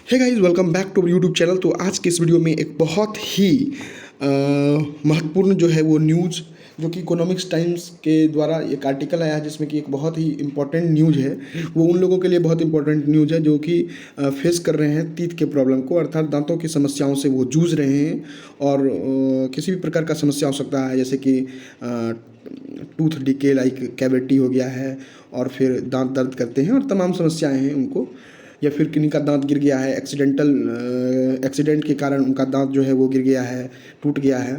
Hey guys, welcome back to YouTube channel. तो आज के इस वीडियो में एक बहुत ही महत्वपूर्ण जो है वो न्यूज़, जो कि इकोनॉमिक्स टाइम्स के द्वारा एक आर्टिकल आया है जिसमें कि एक बहुत ही इम्पोर्टेंट न्यूज़ है। वो उन लोगों के लिए बहुत इंपॉर्टेंट न्यूज़ है जो कि फेस कर रहे हैं तीत के प्रॉब्लम को, अर्थात दांतों की समस्याओं से वो जूझ रहे हैं। और किसी भी प्रकार का समस्या हो सकता है, जैसे कि टूथ डिके लाइक कैविटी हो गया है, और फिर दांत दर्द करते हैं और तमाम समस्याएं हैं उनको, या फिर किन्हीं का दांत गिर गया है, एक्सीडेंट के कारण उनका दांत जो है वो गिर गया है, टूट गया है।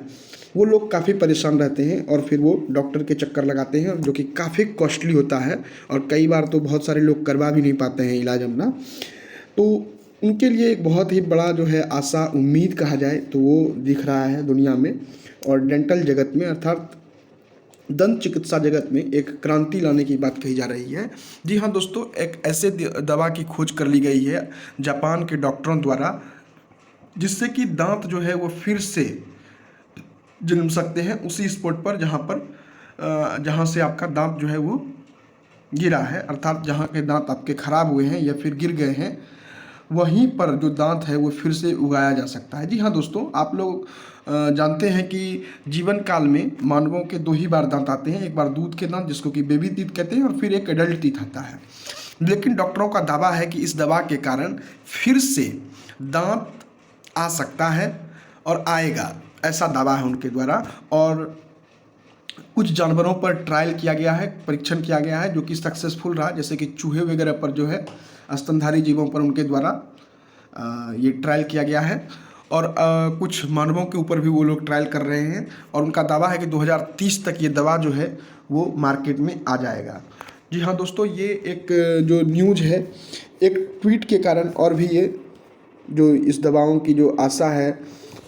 वो लोग काफ़ी परेशान रहते हैं और फिर वो डॉक्टर के चक्कर लगाते हैं, जो कि काफ़ी कॉस्टली होता है, और कई बार तो बहुत सारे लोग करवा भी नहीं पाते हैं इलाज अपना। तो उनके लिए एक बहुत ही बड़ा जो है आशा, उम्मीद कहा जाए तो वो दिख रहा है दुनिया में और डेंटल जगत में, अर्थात दंत चिकित्सा जगत में एक क्रांति लाने की बात कही जा रही है। जी हाँ दोस्तों, एक ऐसे दवा की खोज कर ली गई है जापान के डॉक्टरों द्वारा, जिससे कि दांत जो है वो फिर से जन्म सकते हैं उसी स्पॉट पर जहाँ से आपका दांत जो है वो गिरा है, अर्थात जहाँ के दांत आपके खराब हुए हैं या फिर गिर गए हैं, वहीं पर जो दांत है वो फिर से उगाया जा सकता है। जी हाँ दोस्तों, आप लोग जानते हैं कि जीवन काल में मानवों के दो ही बार दांत आते हैं, एक बार दूध के दांत जिसको कि बेबी टीथ कहते हैं, और फिर एक एडल्ट टीथ आता है। लेकिन डॉक्टरों का दावा है कि इस दवा के कारण फिर से दांत आ सकता है और आएगा, ऐसा दावा है उनके द्वारा। और कुछ जानवरों पर ट्रायल किया गया है, परीक्षण किया गया है, जो कि सक्सेसफुल रहा, जैसे कि चूहे वगैरह पर जो है, स्तनधारी जीवों पर उनके द्वारा ये ट्रायल किया गया है। और कुछ मानवों के ऊपर भी वो लोग ट्रायल कर रहे हैं, और उनका दावा है कि 2030 तक ये दवा जो है वो मार्केट में आ जाएगा। जी हाँ दोस्तों, ये एक जो न्यूज़ है, एक ट्वीट के कारण और भी ये जो इस दवाओं की जो आशा है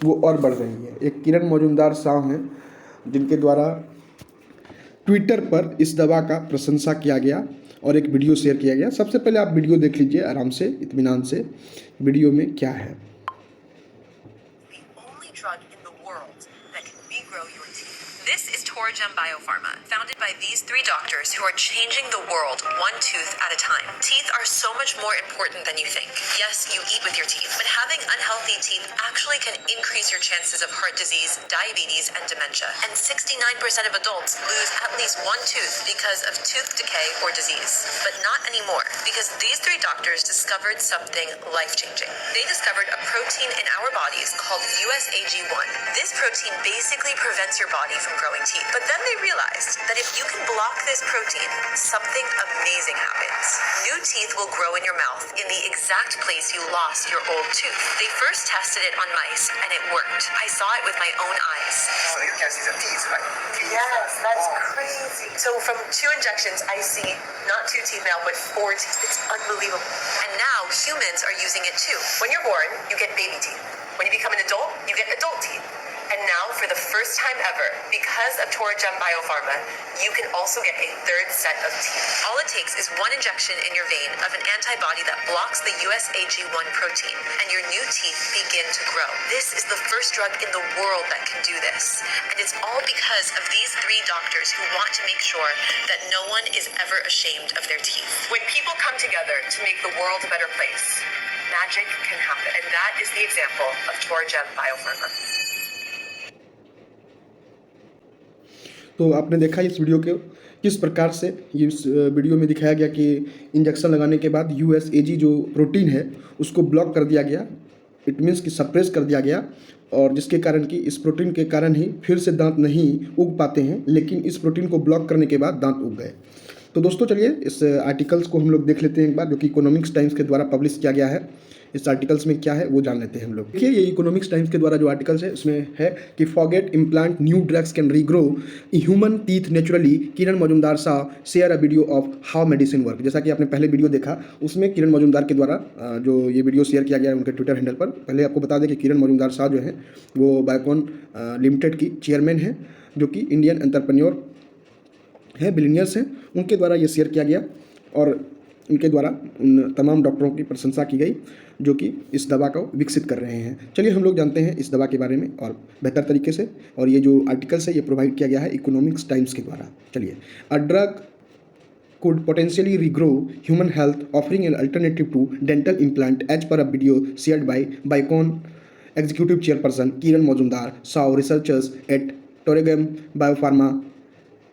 वो और बढ़ रही है। एक किरण मजूमदार साहब हैं जिनके द्वारा ट्विटर पर इस दवा का प्रशंसा किया गया और एक वीडियो शेयर किया गया। सबसे पहले आप वीडियो देख लीजिए आराम से, इत्मीनान से, वीडियो में क्या है। This is Torgem Biopharma, founded by these three doctors who are changing the world one tooth at a time. Teeth are so much more important than you think. Yes, you eat with your teeth, but having unhealthy teeth actually can increase your chances of heart disease, diabetes, and dementia. And 69% of adults lose at least one tooth because of tooth decay or disease. But not anymore, because these three doctors discovered something life-changing. They discovered a protein in our bodies called USAG1. This protein basically prevents your body from growing teeth. But then they realized that if you can block this protein, something amazing happens. New teeth will grow in your mouth in the exact place you lost your old tooth. They first tested it on mice, and it worked. I saw it with my own eyes. So you can see the teeth, right? Yes, that's crazy. So from 2 injections, I see not 2 teeth now, but 4 teeth. It's unbelievable. And now humans are using it too. When you're born, you get baby teeth. When you become an adult, you get adult teeth. And now, for the first time ever, because of Torgem Biopharma, you can also get a third set of teeth. All it takes is 1 injection in your vein of an antibody that blocks the USAG1 protein, and your new teeth begin to grow. This is the first drug in the world that can do this. And it's all because of these 3 doctors who want to make sure that no one is ever ashamed of their teeth. When people come together to make the world a better place, magic can happen. And that is the example of Torgem Biopharma. तो आपने देखा इस video के किस प्रकार से ये इस वीडियो में दिखाया गया कि इंजेक्शन लगाने के बाद USAG जो प्रोटीन है उसको ब्लॉक कर दिया गया, इट मीन्स कि सप्रेस कर दिया गया, और जिसके कारण कि इस प्रोटीन के कारण ही फिर से दांत नहीं उग पाते हैं, लेकिन इस प्रोटीन को ब्लॉक करने के बाद दांत उग गए। तो दोस्तों चलिए इस आर्टिकल्स को हम लोग देख लेते हैं एक बार, जो कि इकोनॉमिक्स टाइम्स के द्वारा पब्लिश किया गया है। इस आर्टिकल्स में क्या है वो जान लेते हैं हम लोग। देखिए, ये इकोनॉमिक्स टाइम्स के द्वारा जो आर्टिकल्स है उसमें है कि forget implant new drugs can regrow human teeth naturally, Kiran Majumdar Shah share a video of how medicine work. जैसा कि आपने पहले वीडियो देखा, उसमें किरण मजूमदार के द्वारा जो ये वीडियो शेयर किया गया है उनके ट्विटर हैंडल पर। पहले आपको बता दें कि किरण मजूमदार शाह जो है वो बायोकॉन लिमिटेड की चेयरमैन है, जो कि इंडियन एंटरप्रेन्योर हैं, बिलियनियर्स हैं। उनके द्वारा ये शेयर किया गया और उनके द्वारा उन तमाम डॉक्टरों की प्रशंसा की गई जो कि इस दवा को विकसित कर रहे हैं। चलिए हम लोग जानते हैं इस दवा के बारे में और बेहतर तरीके से। और ये जो आर्टिकल्स है ये प्रोवाइड किया गया है इकोनॉमिक्स टाइम्स के द्वारा। चलिए, a drug could potentially regrow human health, offering an alternative to dental implant, as per a video shared by Biocon executive chairperson Kiran Mazumdar. So researchers at Torregam Biopharma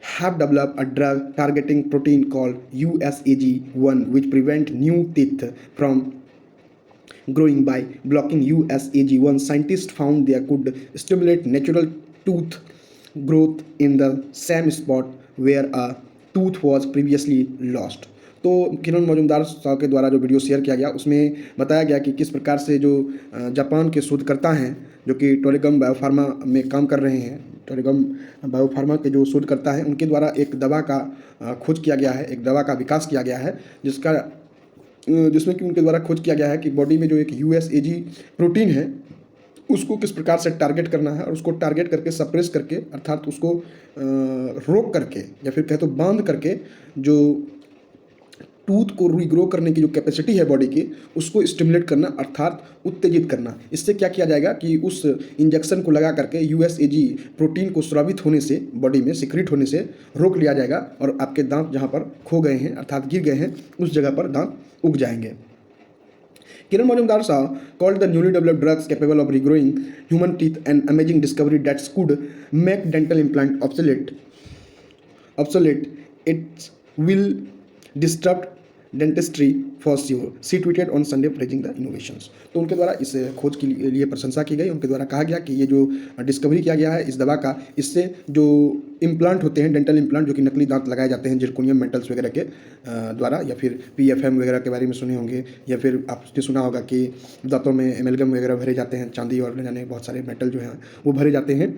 have developed a drug targeting protein called USAG1, which prevent new teeth from growing by blocking USAG1. Scientists found they could stimulate natural tooth growth in the same spot where a tooth was previously lost. तो किरण मजूमदार साहब के द्वारा जो video share किया गया उसमें बताया गया कि किस प्रकार से जो जापान के शोधकर्ता हैं जो कि टोरेगम बायोफार्मा में काम कर रहे हैं, टोरेगम बायोफार्मा के जो शोधकर्ता हैं उनके द्वारा एक दवा का खोज किया गया है, एक दवा का विकास किया गया है जिसमें कि उनके द्वारा खोज किया गया है कि बॉडी में जो एक USAG प्रोटीन है उसको किस प्रकार से टारगेट करना है और उसको टारगेट करके सप्रेस करके अर्थात उसको रोक करके या फिर कहे तो बांध करके जो टूथ को रीग्रो करने की जो कैपेसिटी है बॉडी की उसको स्टिमुलेट करना अर्थात उत्तेजित करना। इससे क्या किया जाएगा कि उस इंजेक्शन को लगा करके USAG प्रोटीन को स्रावित होने से बॉडी में सिक्रीट होने से रोक लिया जाएगा और आपके दांत जहाँ पर खो गए हैं अर्थात गिर गए हैं उस जगह पर दांत उग जाएंगे। Kiran Mazumdar called the newly developed drugs capable of regrowing human teeth an amazing discovery that could make dental implant obsolete. It will disrupt dentistry for sure. She tweeted on Sunday praising the innovations. तो उनके द्वारा इस खोज के लिए प्रशंसा की गई। उनके द्वारा कहा गया कि ये जो डिस्कवरी किया गया है इस दवा का, इससे जो इम्प्लांट होते हैं डेंटल इम्प्लांट जो कि नकली दांत लगाए जाते हैं जिरकोनियम मेटल्स वगैरह के द्वारा या फिर PFM वगैरह के बारे में सुने होंगे या फिर आपने सुना होगा कि दांतों में एमेलगम वगैरह भरे जाते हैं, चांदी और न जाने बहुत सारे मेटल जो हैं वो भरे जाते हैं।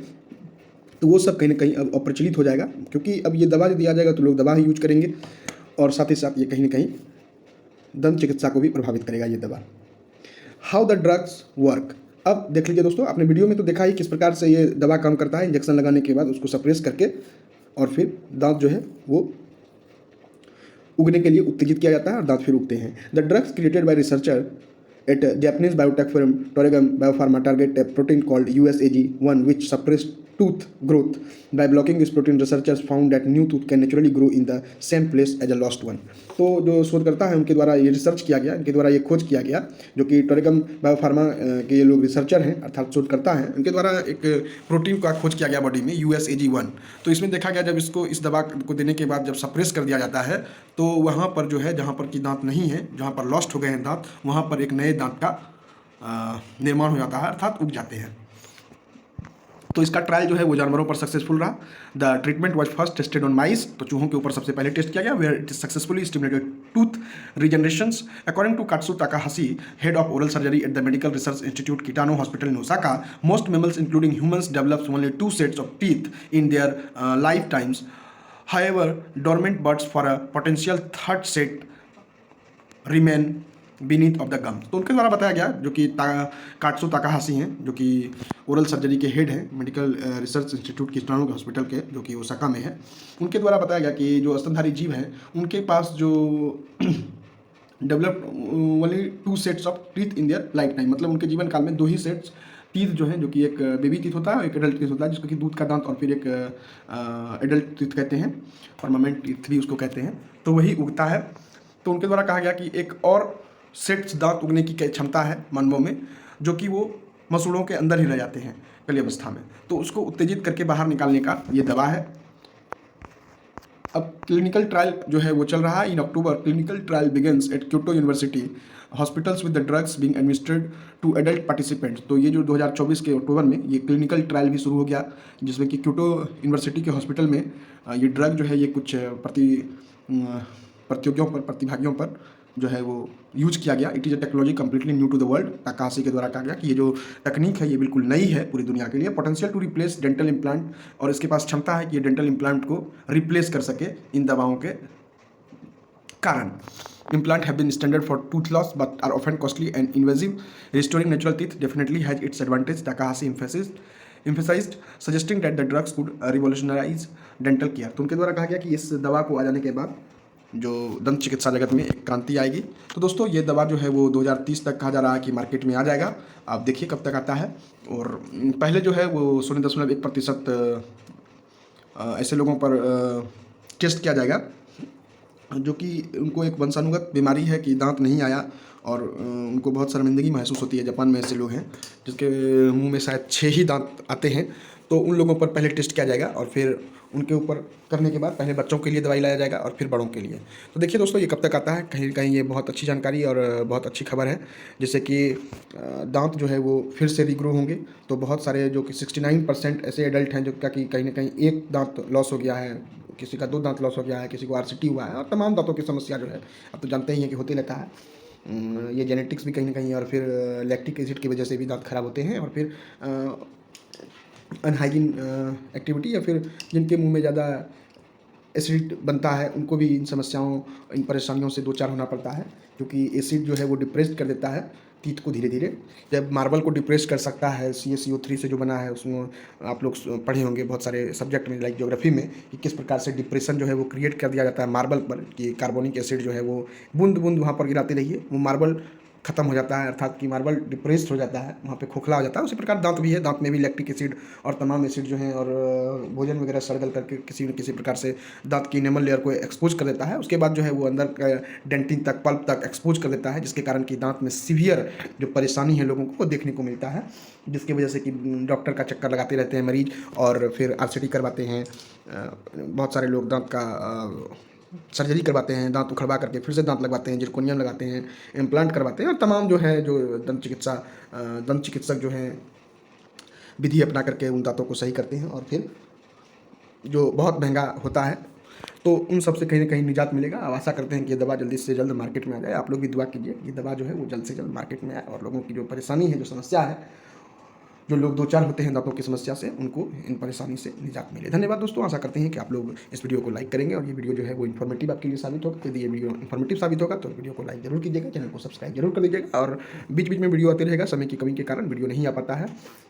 तो वो सब कहीं ना कहीं अब अप्रचलित हो जाएगा क्योंकि अब ये दवा दिया जाएगा तो लोग दवा ही यूज करेंगे और साथ ही साथ ये कहीं ना कहीं दंत चिकित्सा को भी प्रभावित करेगा ये दवा। हाउ द ड्रग्स वर्क, अब देख लीजिए दोस्तों, आपने वीडियो में तो देखा ही किस प्रकार से ये दवा काम करता है। इंजेक्शन लगाने के बाद उसको सप्रेस करके और फिर दांत जो है वो उगने के लिए उत्तेजित किया जाता है और दांत फिर उगते हैं। The drugs created by researcher at Japanese biotech firm Torregam Biopharma target a protein called USAG1 which suppressed tooth growth. By blocking this protein, researchers found that new tooth can naturally grow in the same place as a lost one. तो जो शोधकर्ता है उनके द्वारा ये research किया गया, इनके द्वारा ये खोज किया गया जो कि टोरेगम बायोफार्मा के ये लोग रिसर्चर हैं अर्थात शोधकर्ता हैं, उनके द्वारा एक प्रोटीन का खोज किया गया बॉडी में USAG1। तो इसमें देखा गया जब इसको इस दवा को देने के बाद जब सप्रेस कर दिया जाता है तो वहाँ पर जो है जहाँ पर कि दांत नहीं है, जहाँ पर लॉस्ट हो गए हैं दांत, वहाँ पर एक नए दांत का निर्माण हो जाता है अर्थात उग जाते हैं। तो इसका ट्रायल जो है वो जानवरों पर सक्सेसफुल रहा। The treatment was first tested on mice, तो चूहों के ऊपर सबसे पहले टेस्ट किया गया where it is successfully stimulated tooth regenerations. According to Katsu Takahashi, head of oral surgery at the medical research institute Kitano hospital in Osaka, most mammals including humans develops only 2 sets of teeth in their lifetimes. However, dormant birds for a potential third set remain beneath of the gum. तो उनके द्वारा बताया गया जो कि कात्सु Takahashi हैं जो कि ओरल सर्जरी के हेड हैं medical research institute Kitano hospital के जो कि ओसाका में है, उनके द्वारा बताया गया कि जो स्तनधारी जीव हैं उनके पास जो developed only 2 sets of teeth in their life time, मतलब उनके जीवन काल में 2 ही सेट्स टीथ जो हैं, जो कि एक बेबी टीथ होता है और एक एडल्ट टीथ होता है जिसको कि दूध का दांत और फिर एक एडल्ट टीथ कहते हैं, परमानेंट टीथ भी उसको कहते हैं, तो वही उगता है। तो उनके द्वारा कहा गया कि एक और सेट्स दांत उगने की क्षमता है मानवों में जो कि वो मसूड़ों के अंदर ही रह जाते हैं कली अवस्था में, तो उसको उत्तेजित करके बाहर निकालने का ये दवा है। अब क्लिनिकल ट्रायल जो है वो चल रहा है। In October clinical trial begins at Kyoto university hospitals with the drugs being administered to adult participants. तो ये जो 2024 के अक्टूबर में ये क्लिनिकल ट्रायल भी शुरू हो गया जिसमें कि क्योटो यूनिवर्सिटी के हॉस्पिटल में ये ड्रग जो है ये कुछ प्रतिभागियों पर जो है वो यूज किया गया। It is a technology completely new to the world. Takahashi के द्वारा कहा गया कि ये जो तकनीक है ये बिल्कुल नई है पूरी दुनिया के लिए। Potential to replace dental implant, और इसके पास क्षमता है कि ये डेंटल इम्प्लांट को रिप्लेस कर सके इन दवाओं के कारण। Implant have been standard for tooth loss but are often costly and invasive. Restoring natural teeth definitely has its advantage, Takahashi emphasized, suggesting that the drugs could revolutionize dental care. तो उनके द्वारा कहा गया कि इस दवा को आ जाने के बाद जो दंत चिकित्सा जगत में एक क्रांति आएगी। तो दोस्तों ये दवा जो है वो 2030 तक कहा जा रहा है कि मार्केट में आ जाएगा। आप देखिए कब तक आता है। और पहले जो है वो 0.1% ऐसे लोगों पर टेस्ट किया जाएगा जो कि उनको एक वंशानुगत बीमारी है कि दांत नहीं आया और उनको बहुत शर्मिंदगी महसूस होती है। जापान में ऐसे लोग हैं जिसके मुंह में शायद 6 ही दांत आते हैं, तो उन लोगों पर पहले टेस्ट किया जाएगा और फिर उनके ऊपर करने के बाद पहले बच्चों के लिए दवाई लाया जाएगा और फिर बड़ों के लिए। तो देखिए दोस्तों, ये कब तक आता है, कहीं न कहीं ये बहुत अच्छी जानकारी और बहुत अच्छी खबर है, जिससे कि दांत जो है वो फिर से रीग्रो होंगे। तो बहुत सारे जो कि 69% ऐसे एडल्ट हैं जो कि कहीं न कहीं 1 दांत लॉस हो गया है, किसी का 2 दांत लॉस हो गया है, किसी को आरसीटी हुआ है और तमाम दांतों की समस्या जो है अब तो जानते ही हैं कि होते रहता है। ये जेनेटिक्स भी कहीं न कहीं और फिर लैक्टिक एसिड की वजह से भी दांत खराब होते हैं और फिर अनहाइजीन एक्टिविटी या फिर जिनके मुंह में ज़्यादा एसिड बनता है उनको भी इन समस्याओं, इन परेशानियों से दो चार होना पड़ता है, क्योंकि एसिड जो है वो डिप्रेस्ड कर देता है टीथ को धीरे धीरे। जब मार्बल को डिप्रेस कर सकता है CaCO3 से जो बना है, उसमें आप लोग पढ़े होंगे बहुत सारे सब्जेक्ट में, लाइक ज्योग्राफी में, कि किस प्रकार से डिप्रेशन जो है वो क्रिएट कर दिया जाता है मार्बल पर, कि कार्बोनिक एसिड जो है वो बूंद बूंद वहाँ पर गिराते रहिए, वो मार्बल खत्म हो जाता है, अर्थात कि मार्बल डिप्रेस्ड हो जाता है, वहाँ पे खोखला हो जाता है। उसी प्रकार दांत भी है, दांत में भी लैक्टिक एसिड और तमाम एसिड जो हैं और भोजन वगैरह सड़गल करके किसी न किसी प्रकार से दांत की इनेमल लेयर को एक्सपोज कर देता है। उसके बाद जो है वो अंदर डेंटिन तक, पल्प तक एक्सपोज कर देता है, जिसके कारण कि दांत में सीवियर जो परेशानी है लोगों को वो देखने को मिलता है, जिसकी वजह से कि डॉक्टर का चक्कर लगाते रहते हैं मरीज और फिर आरसीटी करवाते हैं। बहुत सारे लोग दांत का सर्जरी करवाते हैं, दांत उखड़वा करके फिर से दांत लगवाते हैं, जिरकोनियम लगाते हैं, इम्प्लांट करवाते हैं और तमाम जो है जो दंत चिकित्सक जो हैं विधि अपना करके उन दांतों को सही करते हैं और फिर जो बहुत महंगा होता है, तो उन सब से कहीं ना कहीं निजात मिलेगा। अब आशा करते हैं कि ये दवा जल्दी से जल्द मार्केट में आ जाए। आप लोग भी दुआ कीजिए ये दवा जो है वो जल्द से जल्द मार्केट में आए और लोगों की जो परेशानी है, जो समस्या है, जो लोग दो चार होते हैं दांतों की समस्या से, उनको इन परेशानी से निजात मिले। धन्यवाद दोस्तों, आशा करते हैं कि आप लोग इस वीडियो को लाइक करेंगे और ये वीडियो जो है वो इन्फॉर्मेटिव आपके लिए साबित होगा। यदि ये वीडियो इन्फॉर्मेटिव साबित होगा तो वीडियो को लाइक जरूर कीजिएगा, चैनल को सब्सक्राइब जरूर कर दीजिएगा। और बीच बीच में वीडियो आते रहेगा, समय की कमी के कारण वीडियो नहीं आ पाता है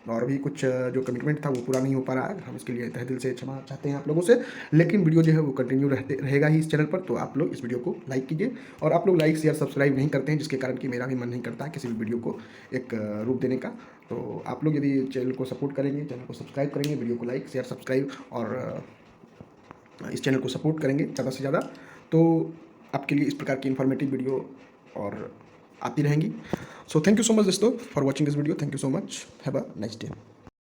और अभी कुछ जो कमिटमेंट था वो पूरा नहीं हो पा रहा है। हम इसके लिए तहे दिल से क्षमा चाहते हैं आप लोगों से, लेकिन वीडियो जो है वो कंटिन्यू रहेगा ही इस चैनल पर। तो आप लोग इस वीडियो को लाइक कीजिए और आप लोग लाइक शेयर सब्सक्राइब नहीं करते हैं, जिसके कारण कि मेरा भी मन नहीं करता है किसी भी वीडियो को एक रूप देने का। तो आप लोग यदि चैनल को सपोर्ट करेंगे, चैनल को सब्सक्राइब करेंगे, वीडियो को लाइक शेयर सब्सक्राइब और इस चैनल को सपोर्ट करेंगे ज़्यादा से ज़्यादा, तो आपके लिए इस प्रकार की इन्फॉर्मेटिव वीडियो और आती रहेंगी। So thank you so much दोस्तों for watching this video. Thank you so much, have a nice day.